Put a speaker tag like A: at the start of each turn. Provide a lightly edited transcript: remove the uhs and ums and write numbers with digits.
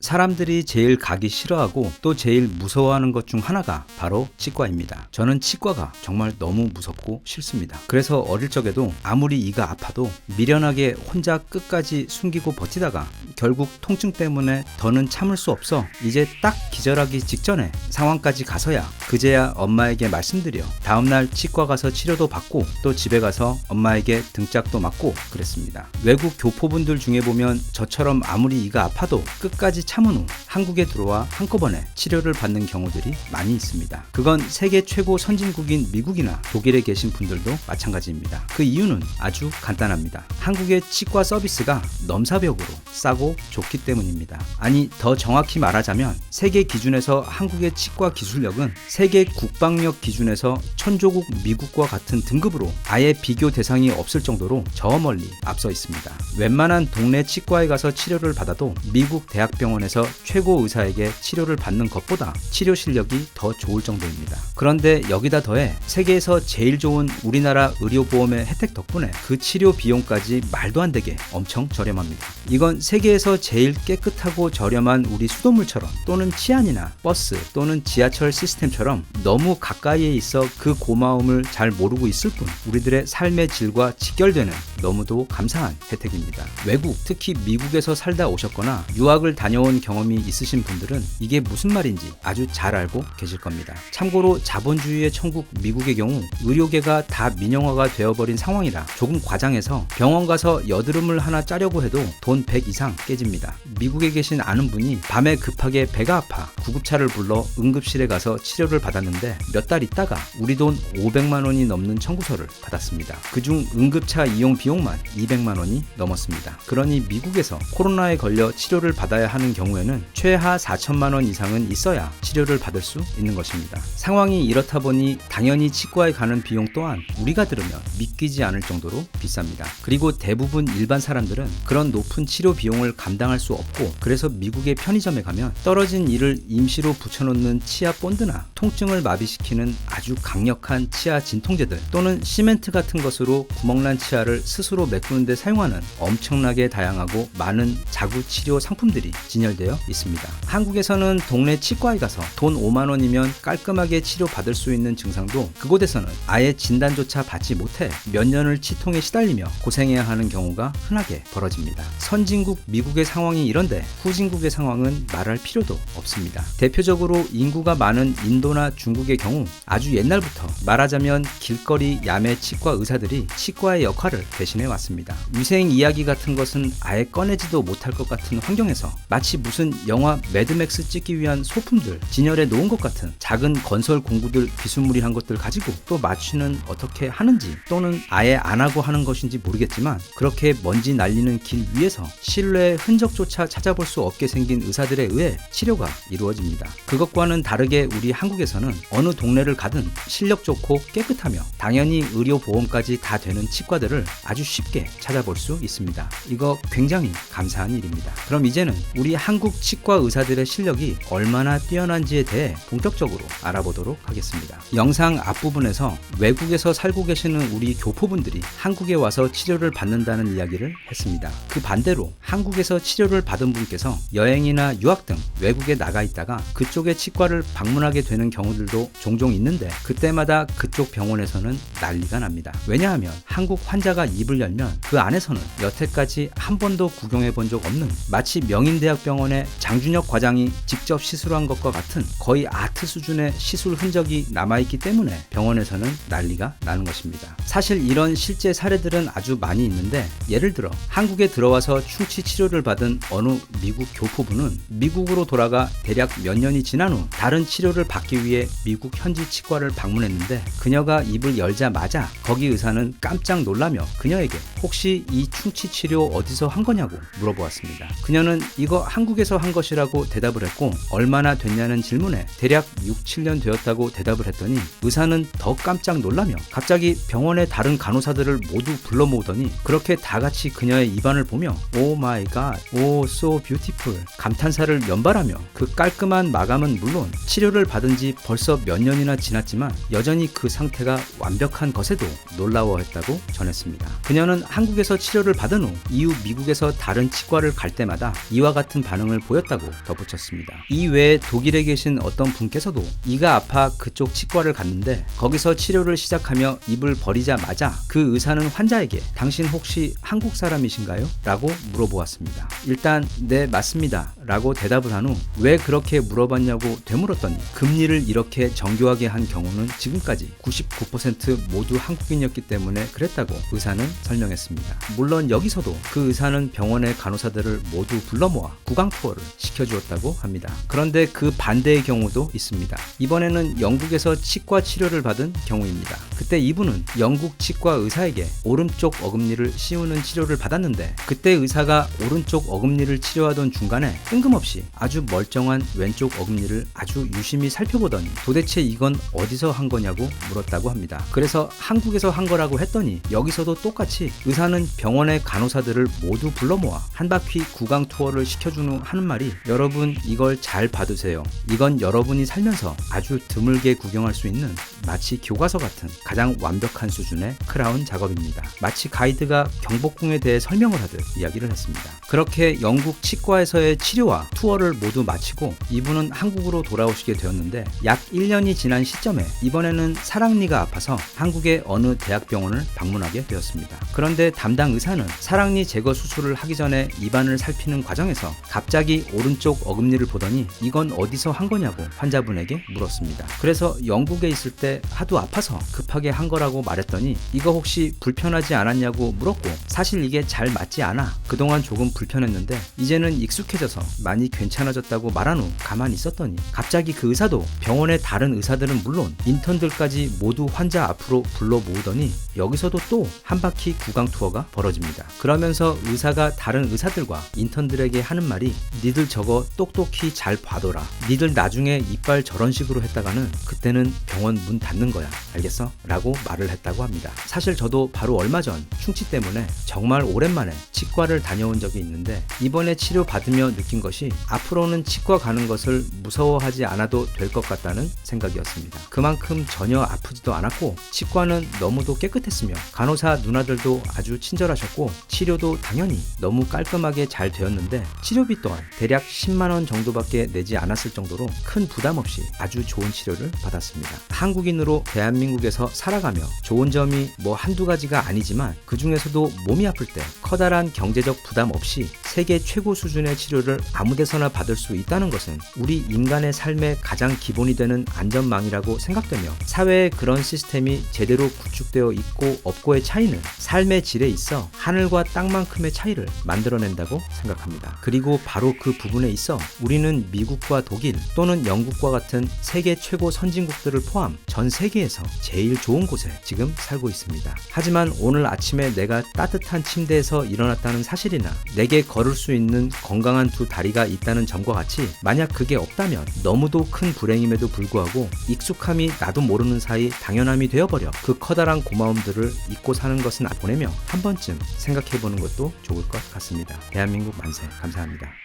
A: 사람들이 제일 가기 싫어하고 또 제일 무서워하는 것 중 하나가 바로 치과입니다. 저는 치과가 정말 너무 무섭고 싫습니다. 그래서 어릴 적에도 아무리 이가 아파도 미련하게 혼자 끝까지 숨기고 버티다가 결국 통증 때문에 더는 참을 수 없어 이제 딱 기절하기 직전에 상황까지 가서야 그제야 엄마에게 말씀드려 다음날 치과 가서 치료도 받고 또 집에 가서 엄마에게 등짝도 맞고 그랬습니다. 외국 교포분들 중에 보면 저처럼 아무리 이가 아파도 끝까지 참은 후 한국에 들어와 한꺼번에 치료를 받는 경우들이 많이 있습니다. 그건 세계 최고 선진국인 미국이나 독일에 계신 분들도 마찬가지입니다. 그 이유는 아주 간단합니다. 한국의 치과 서비스가 넘사벽으로 싸고 좋기 때문입니다. 아니, 더 정확히 말하자면 세계 기준에서 한국의 치과 기술력은 세계 국방력 기준에서 천조국 미국과 같은 등급으로 아예 비교 대상이 없을 정도로 저 멀리 앞서 있습니다. 웬만한 동네 치과에 가서 치료를 받아도 미국 대학병원에서 최고 의사에게 치료를 받는 것보다 치료 실력이 더 좋을 정도입니다. 그런데 여기다 더해 세계에서 제일 좋은 우리나라 의료보험의 혜택 덕분에 그 치료 비용까지 말도 안 되게 엄청 저렴합니다. 이건 세계에서 제일 깨끗하고 저렴한 우리 수돗물처럼 또는 치안이나 버스 또는 지하철 시스템처럼 너무 가까이에 있어 그 고마움을 잘 모르고 있을 뿐 우리들의 삶의 질과 직결되는 너무도 감사한 혜택입니다. 외국, 특히 미국에서 살다 오셨거나 유학을 다녀온 경험이 있으신 분들은 이게 무슨 말인지 아주 잘 알고 계실 겁니다. 참고로 자본주의의 천국 미국의 경우 의료계가 다 민영화가 되어버린 상황이라 조금 과장해서 병원 가서 여드름을 하나 짜려고 해도 돈 100 이상 깨집니다. 미국에 계신 아는 분이 밤에 급하게 배가 아파 구급차를 불러 응급실에 가서 치료를 받았는데 몇 달 있다가 우리 돈 500만 원이 넘는 청구서를 받았습니다. 그중 응급차 이용 비용만 200만 원이 넘었습니다. 그러니 미국에서 코로나에 걸려 치료를 받아야 하는 경우에는 최하 4천만 원 이상은 있어야 치료를 받을 수 있는 것입니다. 상황이 이렇다 보니 당연히 치과에 가는 비용 또한 우리가 들으면 믿기지 않을 정도로 비쌉니다. 그리고 대부분 일반 사람들은 그런 높은 치료 비용을 감당할 수 없고 그래서 미국의 편의점에 가면 떨어진 이를 임시로 붙여놓는 치아 본드나 통증을 마비시키는 아주 강력한 치아 진통제들 또는 시멘트 같은 것으로 구멍난 치아를 스스로 메꾸는 데 사용하는 엄청나게 다양하고 많은 자구 치료 상품들이 진열되어 있습니다. 한국에서는 동네 치과에 가서 돈 5만 원이면 깔끔하게 치료받을 수 있는 증상도 그곳에서는 아예 진단조차 받지 못해 몇 년을 치통에 시달리며 고생해야 하는 경우가 흔하게 벌어집니다. 선진국 미국의 상황이 이런데 후진국의 상황은 말할 필요도 없습니다. 대표적으로 인구가 많은 인도나 중국의 경우 아주 옛날부터 말하자면 길거리 야매 치과 의사들이 치과의 역할을 대신해 왔습니다. 위생 이야기 같은 것은 아예 꺼내지도 못할 것 같은 환경에서 마치 무슨 영화 매드맥스 찍기 위한 소품들 진열해 놓은 것 같은 작은 건설 공구들 비스무리한 것들 가지고 또 마취는 어떻게 하는지 또는 아예 안 하고 하는 것인지 모르겠지만 그렇게 먼지 날리는 길 위에서 실내의 흔적조차 찾아볼 수 없게 생긴 의사들에 의해 치료가 이루어집니다. 그것과는 다르게 우리 한국에서는 어느 동네를 가든 실력 좋고 깨끗하며 당연히 의료보험까지 다 되는 치과들을 아주 쉽게 찾아볼 수 있습니다. 이거 굉장히 감사한 일입니다. 그럼 이제는 우리 한국 치과 의사들의 실력이 얼마나 뛰어난지에 대해 본격적으로 알아보도록 하겠습니다. 영상 앞부분에서 외국에서 살고 계시는 우리 교포분들이 한국에 와서 치료를 받는다는 이야기를 했습니다. 그 반대로 한국에서 치료를 받은 분께서 여행이나 유학 등 외국에 나가 있다가 그쪽의 치과를 방문하게 되는 경우들도 종종 있는데 그때마다 그쪽 병원에서는 난리가 납니다. 왜냐하면 한국 환자가 입을 열면 그 안에서는 여태까지 한 번도 구경해 본 적 없는 마치 명인대학병원의 장준혁 과장이 직접 시술한 것과 같은 거의 아트 수준의 시술 흔적이 남아있기 때문에 병원에서는 난리가 나는 것입니다. 사실 이런 실제 사례들은 아주 많이 있는데 예를 들어 한국에 들어와서 충치 치료를 받은 어느 미국 교포분은 미국으로 돌아가 대략 몇 년이 지난 후 다른 치료를 받기 위해 미국 현지 치과를 방문했는데 그녀가 입을 열자마자 거기 의사는 깜짝 놀라며 그녀에게 혹시 이 충치 치료 어디서 한 거냐고 물어보았습니다. 그녀는 이거 한국에서 한 것이라고 대답을 했고 얼마나 됐냐는 질문에 대략 6, 7년 되었다고 대답을 했더니 의사는 더 깜짝 놀라며 갑자기 병원의 다른 간호사들을 모두 불러 모으더니 그렇게 다 같이 그녀의 입안을 보며 오 마이 갓, 오 so beautiful 감탄사를 연발하며 그 깔끔한 마감은 물론 치료를 받은 지 벌써 몇 년이나 지났지만 여전히 그 상태가 완벽한 것에도 놀라워했다고 전했습니다. 그녀는 한국에서 치료를 받은 후 이후 미국에서 다른 치과를 갈 때마다 이와 같은 반응을 보였다고 덧붙였습니다. 이 외에 독일에 계신 어떤 분께서도 이가 아파 그쪽 치과를 갔는데 거기서 치료를 시작하며 입을 버리자마자 그 의사는 환자에게 당신 혹시 한국 사람이신가요? 라고 물어보았습니다. 일단 네 맞습니다 라고 대답을 한 후 왜 그렇게 물어봤냐고 되물었더니 금리를 이렇게 정교하게 한 경우는 지금까지 99% 모두 한국인이었기 때문에 그랬다고 의사는 설명했습니다. 물론 여기서도 그 의사는 병원의 간호사들을 모두 불러 모아 구강 투어를 시켜주었다고 합니다. 그런데 그 반대의 경우도 있습니다. 이번에는 영국에서 치과 치료를 받은 경우입니다. 그때 이분은 영국 치과 의사에게 오른쪽 어금니를 씌우는 치료를 받았는데 그때 의사가 오른쪽 어금니를 치료하던 중간에 뜬금없이 아주 멀쩡한 왼쪽 어금니를 아주 유심히 살펴보더니 도대체 이건 어디서 한 거냐고 물었다고 합니다. 그래서 한국에서 한 거라고 했더니 여기서도 똑같이 의사는 병원의 간호사들을 모두 불러 모아 한 바퀴 구강 투어를 시켜준 후 하는 말이 여러분 이걸 잘 봐두세요. 이건 여러분이 살면서 아주 드물게 구경할 수 있는 마치 교과서 같은 가장 완벽한 수준의 크라운 작업입니다. 마치 가이드가 경복궁에 대해 설명을 하듯 이야기를 했습니다. 그렇게 영국 치과에서의 치료와 투어를 모두 마치고 이분은 한국으로 돌아오시게 되었는데 약 1년이 지난 시점에 이번에는 사랑니가 아파서 한국의 어느 대학병원을 방문하게 되었습니다. 그런데 담당 의사는 사랑니 제거 수술을 하기 전에 입안을 살피는 과정에서 갑자기 오른쪽 어금니를 보더니 이건 어디서 한 거냐고 환자분에게 물었습니다. 그래서 영국에 있을 때 하도 아파서 급하게 한 거라고 말했더니 이거 혹시 불편하지 않았냐고 물었고 사실 이게 잘 맞지 않아 그동안 조금 불편했는데 이제는 익숙해져서 많이 괜찮아졌다고 말한 후 가만히 있었더니 갑자기 그 의사도 병원의 다른 의사들은 물론 인턴들까지 모두 환자 앞으로 불러 모으더니 여기서도 또 한 바퀴 구강 투어가 벌어집니다. 그러면서 의사가 다른 의사들과 인턴들에게 하는 말이 니들 저거 똑똑히 잘 봐둬라. 니들 나중에 이빨 저런 식으로 했다가는 그때는 병원 문 닫는 거야. 알겠어? 라고 말을 했다고 합니다. 사실 저도 바로 얼마 전 충치 때문에 정말 오랜만에 치과를 다녀온 적이 있는데 이번에 치료 받으며 느낀 것이 앞으로는 치과 가는 것을 무서워하지 않아도 될 것 같다는 생각이었습니다. 그만큼 전혀 아프지도 않았고 치과는 너무도 깨끗했으며 간호사 누나들도 아주 친절하셨고 치료도 당연히 너무 깔끔하게 잘 되었는데 치료비 또한 대략 10만원 정도밖에 내지 않았을 정도로 큰 부담 없이 아주 좋은 치료를 받았습니다. 한국인으로 대한민국에서 살아가며 좋은 점이 뭐 한두 가지가 아니지만 그 중에서도 몸이 아플 때 커다란 경제적 부담 없이 세계 최고 수준의 치료를 아무데서나 받을 수 있다는 것은 우리 인간의 삶의 가장 기본이 되는 안전망이라고 생각되며 사회에 그런 시스템이 제대로 구축되어 있고 없고의 차이는 삶의 질에 있어 하늘과 땅만큼의 차이를 만들어낸다고 생각합니다. 그리고 바로 그 부분에 있어 우리는 미국과 독일 또는 영국과 같은 세계 최고 선진국들을 포함 전 세계에서 제일 좋은 곳에 지금 살고 있습니다. 하지만 오늘 아침에 내가 따뜻한 침대에서 일어났다는 사실이나 내게 걸을 수 있는 건강한 두 다리가 있다는 점과 같이 만약 그게 없다면 너무도 큰 불행임에도 불구하고 익숙함이 나도 모르는 사이 당연함이 되어버려 그 커다란 고마움들을 잊고 사는 것은 보내며 한 번쯤 생각해보는 것도 좋을 것 같습니다. 대한민국 만세. 감사합니다.